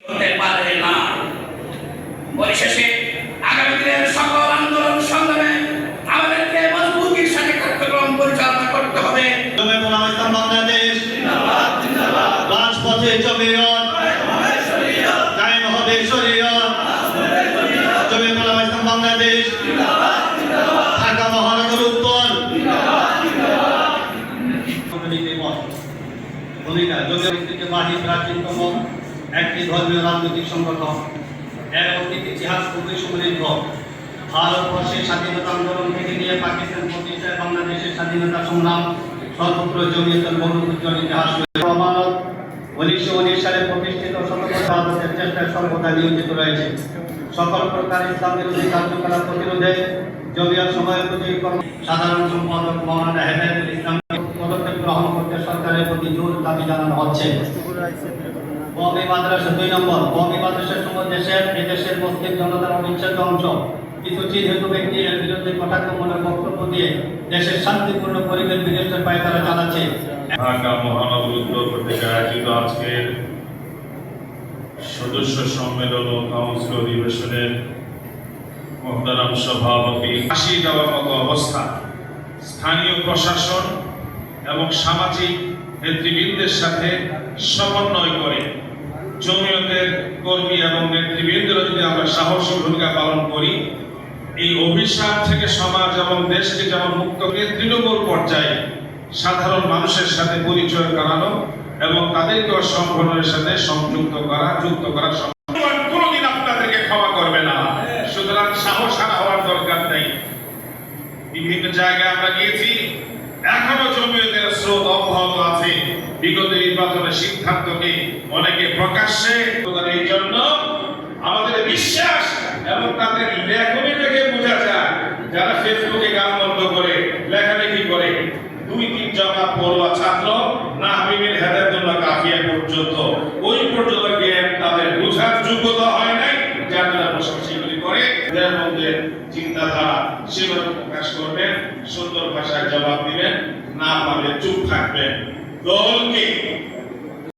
হতে পারে না। পরিশেষে আগামী দিনের সকল আন্দোলন সংগ্রামে আমাদেরকে মজবুতির সাথে কার্যক্রম পরিচালনা করতে হবে। বাংলাদেশ রাজপথে জমিয়ত কায়েম হবে শরীয়ত। জমিয়তুল উলামা ইসলাম বাংলাদেশ ঢাকা মহানগর উত্তর ভূমিকা ঐতিহ্যবাহী প্রাচীনতম একটি ধর্মীয় রাজনৈতিক সংগঠন। এর অতীত ইতিহাস খুবই সমৃদ্ধ। ভারতবর্ষের স্বাধীনতা আন্দোলন থেকে নিয়ে পাকিস্তান প্রতিষ্ঠায় বাংলাদেশের স্বাধীনতা সংগ্রাম সর্বত্র জমিয়তের বহু উজ্জ্বল ইতিহাস রয়েছে। 1919 সালে প্রতিষ্ঠিত ভারতের চেষ্টায় সর্বদা নিয়োজিত রয়েছে। সকল প্রকার ইসলাম বিরোধী কার্যকলাপ প্রতিরোধে জমিয়ত সভাপতি সাধারণ সম্পাদক মাওলানা হেদায়েতুল ইসলাম পদক্ষেপ গ্রহণ করতে সরকারের প্রতি জোর দাবি জানানো হচ্ছে। কওমি মাদ্রাসা 2 নম্বর, কওমি মাদ্রাসার সময় এদেশের মুসলিম জনতার অবিচ্ছেদ্য অংশ। কিছু চিহ্নিত ব্যক্তি এর বিরুদ্ধে কটাক্ষমূলক বক্তব্য দিয়ে দেশের শান্তিপূর্ণ পরিবেশ বিনষ্টের পায়তারা চালাচ্ছে। ঢাকা মহানগর উত্তর কর্তৃক আয়োজিত আজকের সদস্য সম্মেলন ও কাউন্সিল অধিবেশনের মহতারাম সভাপতি ফাঁসি দেওয়ার মতো অবস্থা, স্থানীয় প্রশাসন এবং সামাজিক নেতৃবৃন্দের সাথে সমন্বয় করে জমিয়তের কর্মী এবং নেতৃবৃন্দরা যদি আমরা সাহসী ভূমিকা পালন করি, এই অভিশাপ থেকে সমাজ এবং দেশকে যেমন মুক্ত করে তৃণমূল পর্যায়ে সাধারণ মানুষের সাথে পরিচয় করানো এবং তাদেরকে সংগঠনের সাথে যুক্ত করা কোনোদিন আপনাদেরকে ক্ষমা করবে না। সুতরাং সাহস হারা হওয়ার দরকার নেই। বিভিন্ন জায়গায় আমরা গিয়েছি, এখনো জমিয়তের স্রোত অব্যাহত আছে। বিগত নির্বাচনের সিদ্ধান্তকে অনেকে প্রকাশ্যে, এই জন্য আমাদের বিশ্বাস এবং তাদের লেখনী থেকে বোঝা যায়, যারা ফেসবুকে গান বন্ধ করে লেখালেখি করে, 2-3 জমা পড়ুয়া ছাত্র না হাবিবের হেদায়েতুল্লাহ কাফিয়া পর্যন্ত ওই পর্যন্ত জ্ঞান তাদের বোঝার যোগ্যতা হয় নাই, যার দ্বারা প্রশংসাগুলি করে এদের মধ্যে চিন্তাধারা সেগুলো প্রকাশ করবেন, সুন্দর ভাষায় জবাব দিবেন, না পারলে চুপ থাকবেন। দলকে